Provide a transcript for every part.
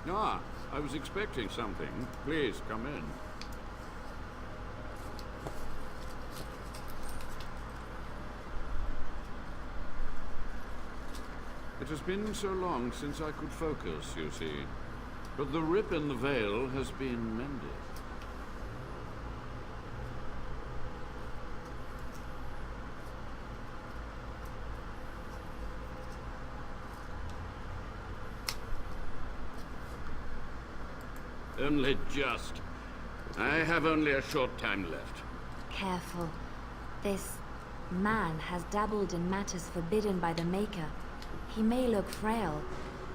Ah, I was expecting something. Please, come in. It has been so long since I could focus, you see. But the rip in the veil has been mended. Only just. I have only a short time left. Careful. This man has dabbled in matters forbidden by the Maker. He may look frail,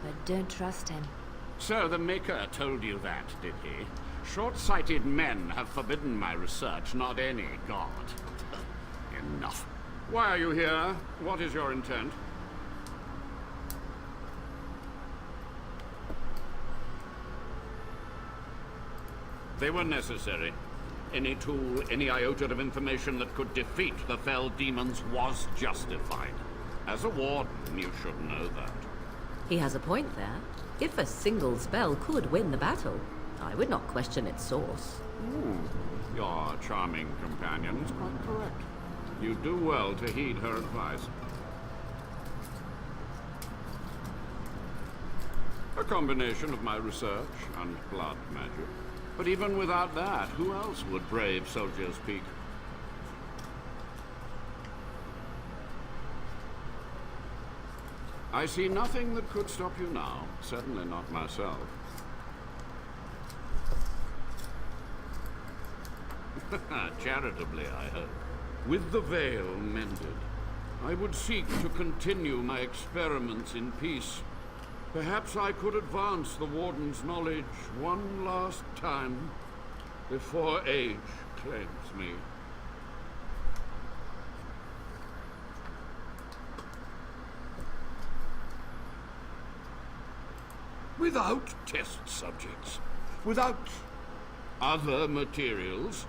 but don't trust him. So the Maker told you that, did he? Short-sighted men have forbidden my research, not any god. Enough. Why are you here? What is your intent? They were necessary. Any tool, any iota of information that could defeat the fell demons was justified. As a warden, you should know that. He has a point there. If a single spell could win the battle, I would not question its source. Your charming companion is quite correct. You do well to heed her advice. A combination of my research and blood magic. But even without that, who else would brave Soldier's Peak? I see nothing that could stop you now. Certainly not myself. Charitably, I hope. With the veil mended, I would seek to continue my experiments in peace. Perhaps I could advance the Warden's knowledge one last time before age claims me. Without test subjects, without other materials,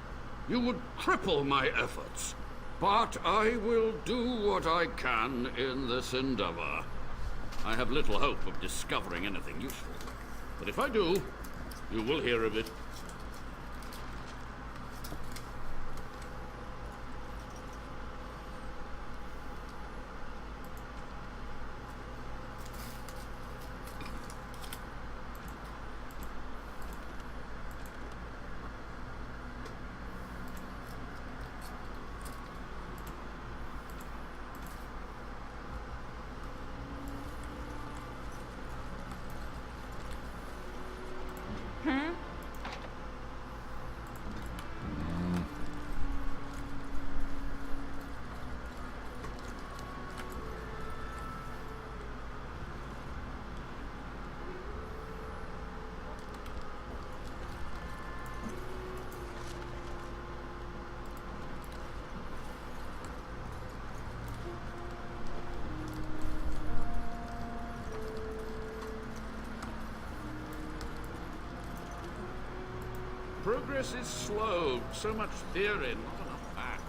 you would cripple my efforts. But I will do what I can in this endeavor. I have little hope of discovering anything useful. But if I do, you will hear of it. Progress is slow. So much theory, not enough facts.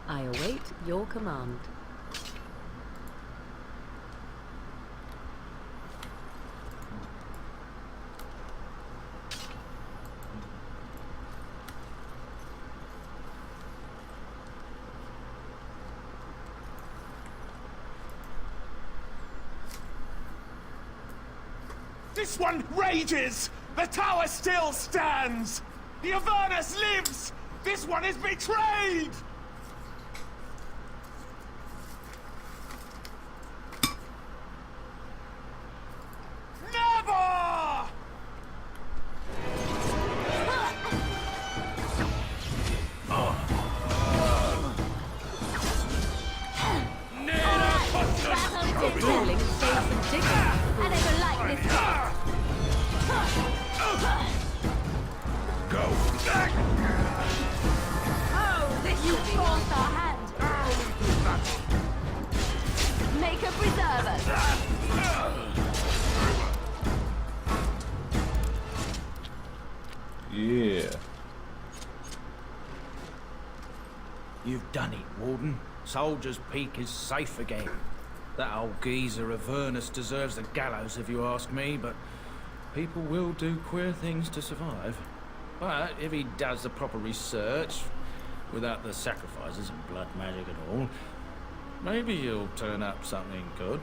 I await your command. This one rages! The tower still stands! The Avernus lives! This one is betrayed! Never! Dueling saves and digging. I never liked this. deserve us. Yeah. You've done it, Warden. Soldier's Peak is safe again. That old geezer Avernus deserves the gallows if you ask me, but people will do queer things to survive. But if he does the proper research, without the sacrifices and blood magic and all, maybe he'll turn up something good.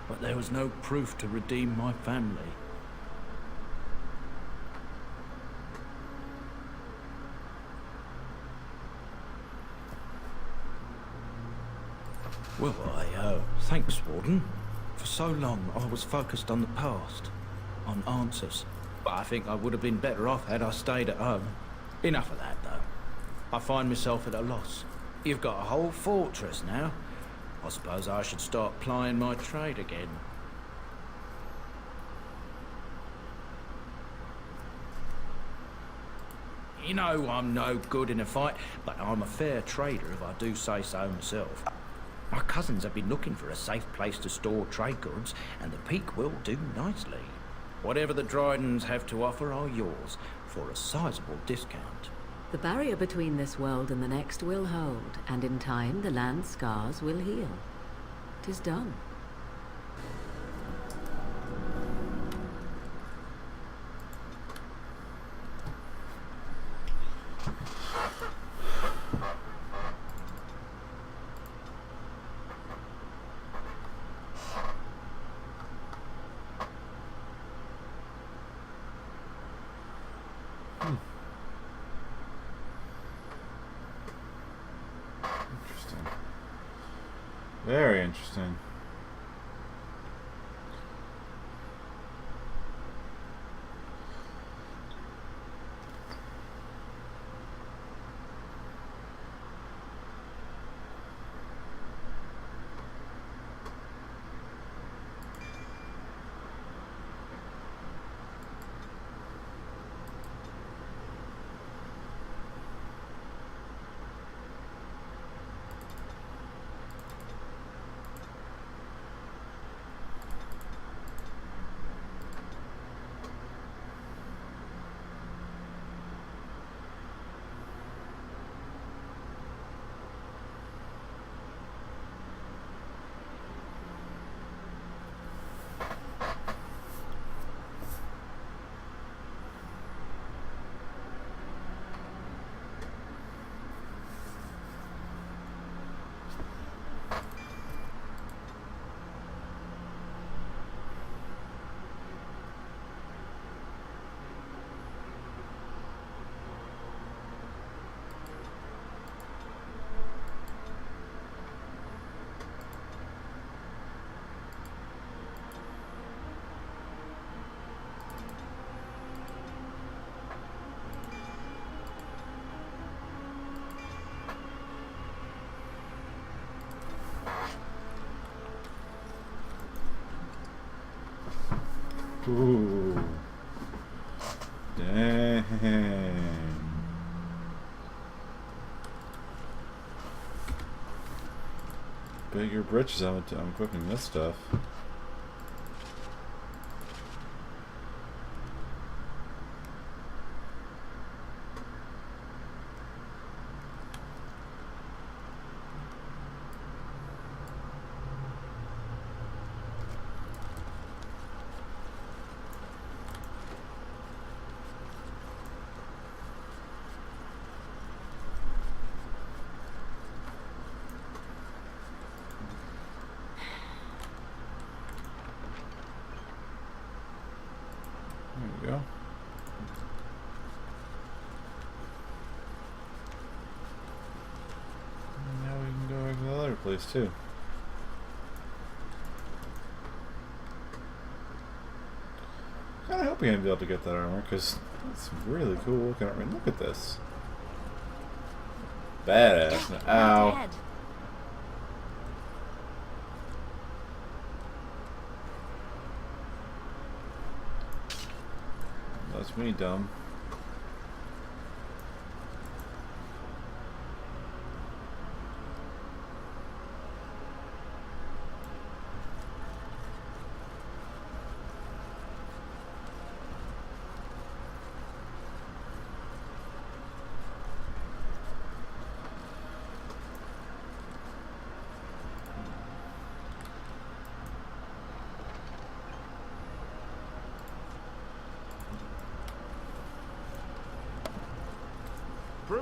But there was no proof to redeem my family. Well, thanks, Warden. For so long, I was focused on the past, on answers. But I think I would have been better off had I stayed at home. Enough of that, though. I find myself at a loss. You've got a whole fortress now. I suppose I should start plying my trade again. You know I'm no good in a fight, but I'm a fair trader if I do say so myself. My cousins have been looking for a safe place to store trade goods, and the Peak will do nicely. Whatever the Drydens have to offer are yours, for a sizable discount. The barrier between this world and the next will hold, and in time the land's scars will heal. 'Tis done. Interesting. Very interesting. Ooh. Dang. Bigger britches, I'm equipping this stuff. There we go. And now we can go to the other place too. Kinda hoping I'd be able to get that armor because it's really cool looking armor. Look at this. Badass. Ow. Dead. That's me, dumb.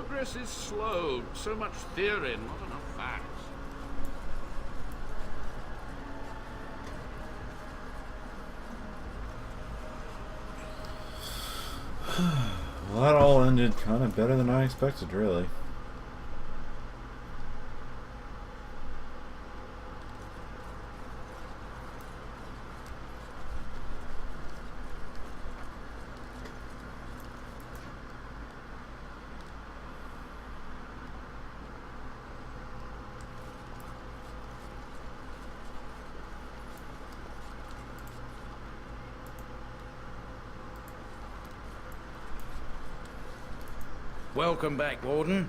progress is slow. So much theory, not enough facts. Well, that all ended kind of better than I expected, really. Welcome back, Warden.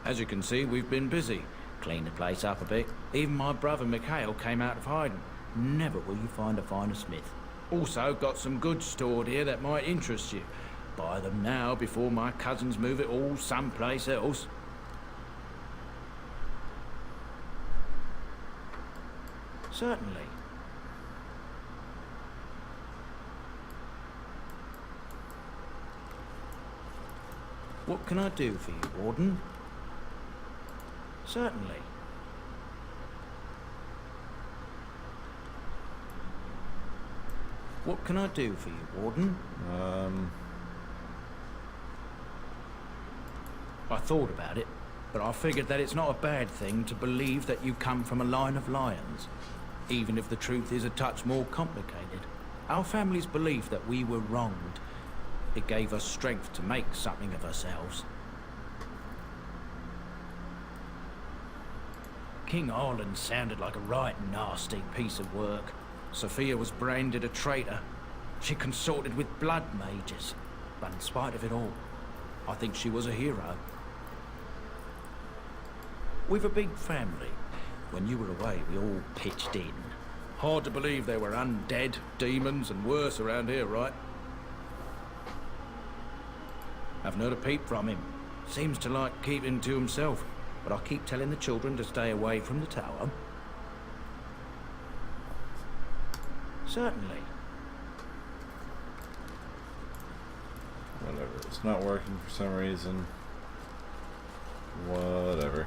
As you can see, we've been busy. Cleaned the place up a bit. Even my brother Mikhail came out of hiding. Never will you find a finer smith. Also, got some goods stored here that might interest you. Buy them now before my cousins move it all someplace else. Certainly. What can I do for you, Warden? Certainly. What can I do for you, Warden? I thought about it, but I figured that it's not a bad thing to believe that you come from a line of lions, even if the truth is a touch more complicated. Our family's belief that we were wronged. It gave us strength to make something of ourselves. King Arlen sounded like a right nasty piece of work. Sophia was branded a traitor. She consorted with blood mages. But in spite of it all, I think she was a hero. We've a big family. When you were away, we all pitched in. Hard to believe there were undead, demons, and worse around here, right? Haven't heard a peep from him. Seems to like keeping to himself. But I keep telling the children to stay away from the tower. Certainly. Whatever. It's not working for some reason. Whatever.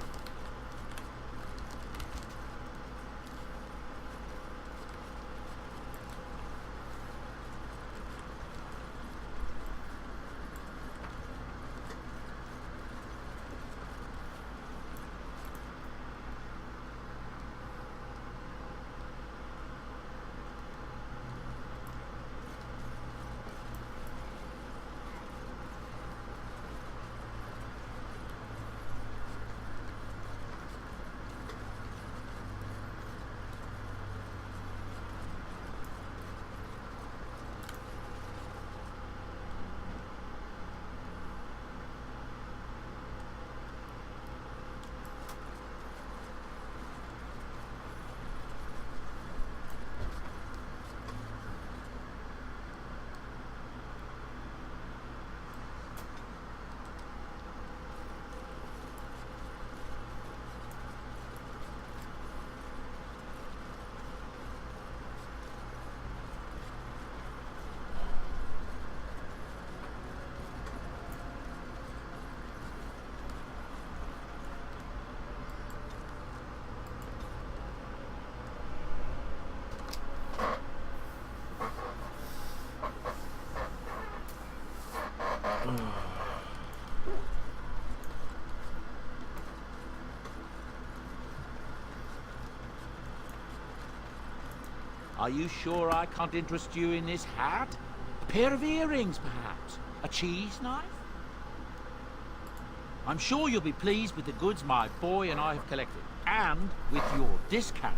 Are you sure I can't interest you in this hat? A pair of earrings, perhaps? A cheese knife? I'm sure you'll be pleased with the goods my boy and I have collected, and with your discount.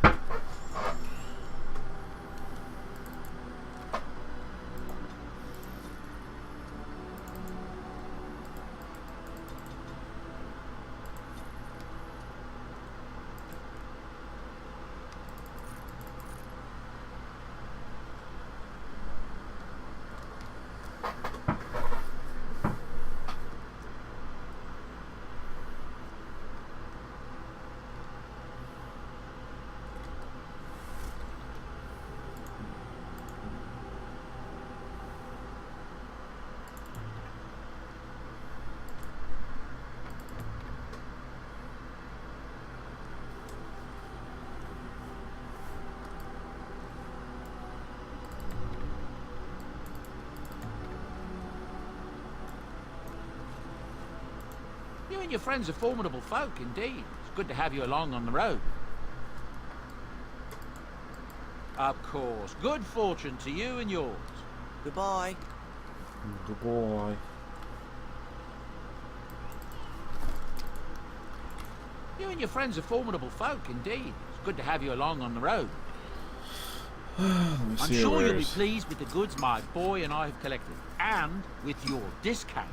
and your friends are formidable folk, indeed. It's good to have you along on the road. Of course. Good fortune to you and yours. Goodbye. Good boy. You and your friends are formidable folk, indeed. It's good to have you along on the road. Let me I'm see sure you'll be where's- pleased with the goods my boy and I have collected, and with your discount.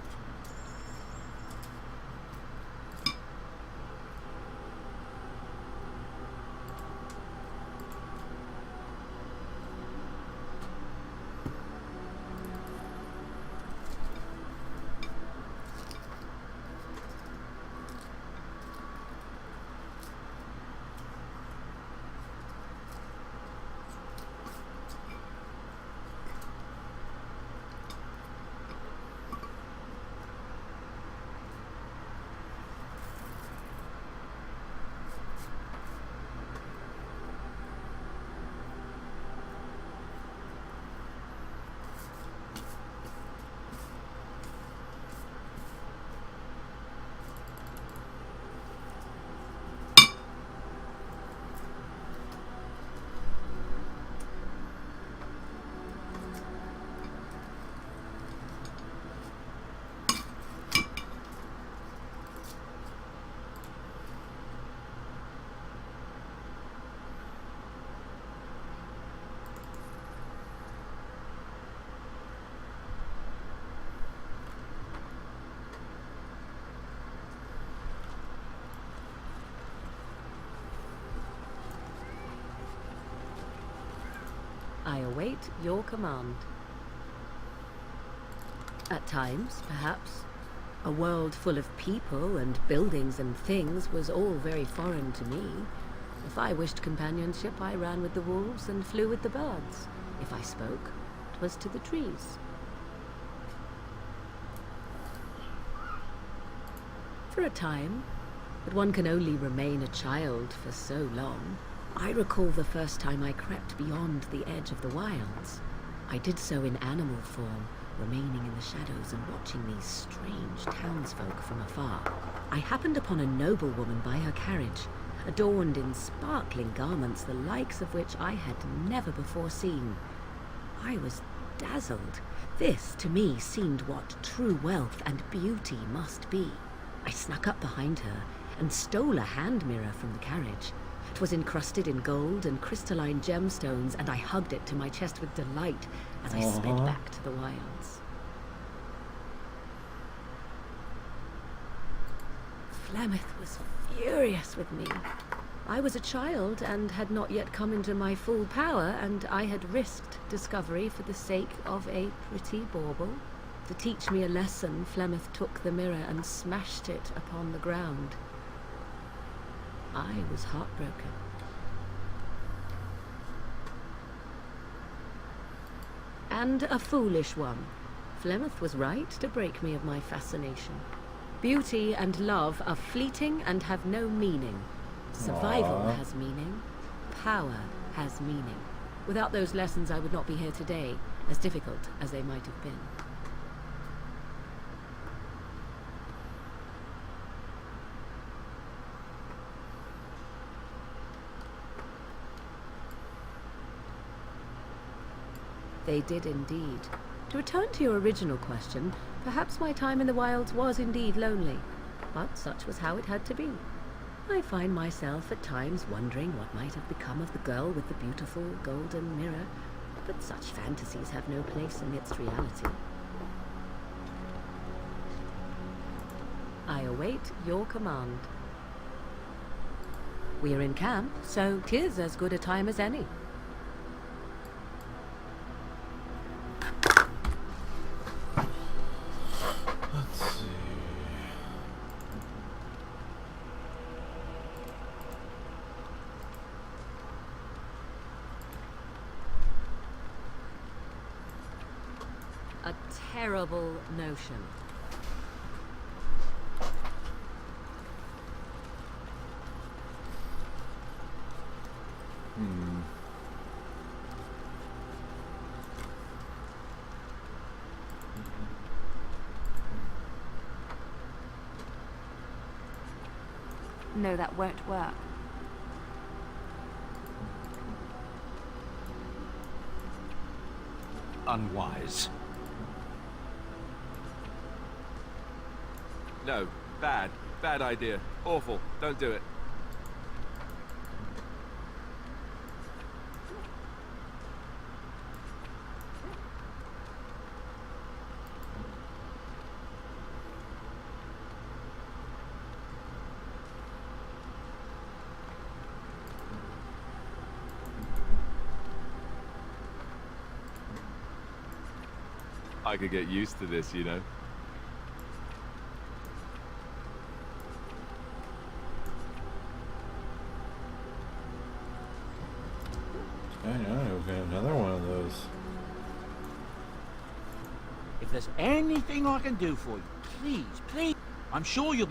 I await your command. At times, perhaps, a world full of people and buildings and things was all very foreign to me. If I wished companionship, I ran with the wolves and flew with the birds. If I spoke, 'twas to the trees. For a time, but one can only remain a child for so long. I recall the first time I crept beyond the edge of the wilds. I did so in animal form, remaining in the shadows and watching these strange townsfolk from afar. I happened upon a noblewoman by her carriage, adorned in sparkling garments the likes of which I had never before seen. I was dazzled. This, to me, seemed what true wealth and beauty must be. I snuck up behind her and stole a hand mirror from the carriage. 'Twas encrusted in gold and crystalline gemstones, and I hugged it to my chest with delight as I sped back to the wilds. Flemeth was furious with me. I was a child and had not yet come into my full power, and I had risked discovery for the sake of a pretty bauble. To teach me a lesson, Flemeth took the mirror and smashed it upon the ground. I was heartbroken. And a foolish one. Flemeth was right to break me of my fascination. Beauty and love are fleeting and have no meaning. Survival has meaning. Power has meaning. Without those lessons, I would not be here today, as difficult as they might have been. They did indeed. To return to your original question, perhaps my time in the wilds was indeed lonely, but such was how it had to be. I find myself at times wondering what might have become of the girl with the beautiful golden mirror, but such fantasies have no place amidst reality. I await your command. We are in camp, so 'tis as good a time as any. Let's see. A terrible notion. No, that won't work. Unwise. No, bad. Bad idea. Awful. Don't do it. I could get used to this, you know. I know, we'll get another one of those. If there's anything I can do for you, please, please, I'm sure you'll...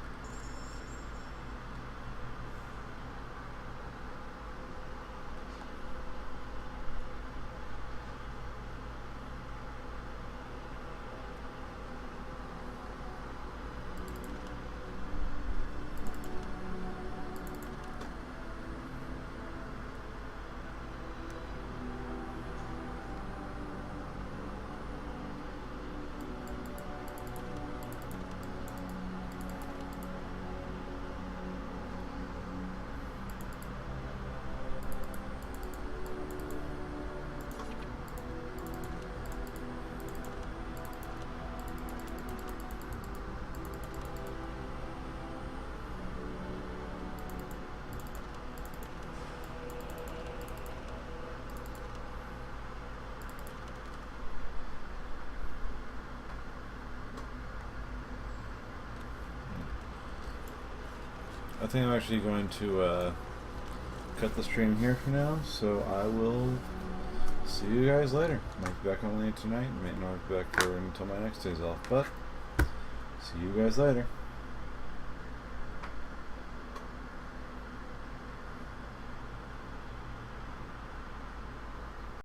I think I'm actually going to cut the stream here for now, so I will see you guys later. Might be back on late tonight, might not be back for until my next day's off, but see you guys later.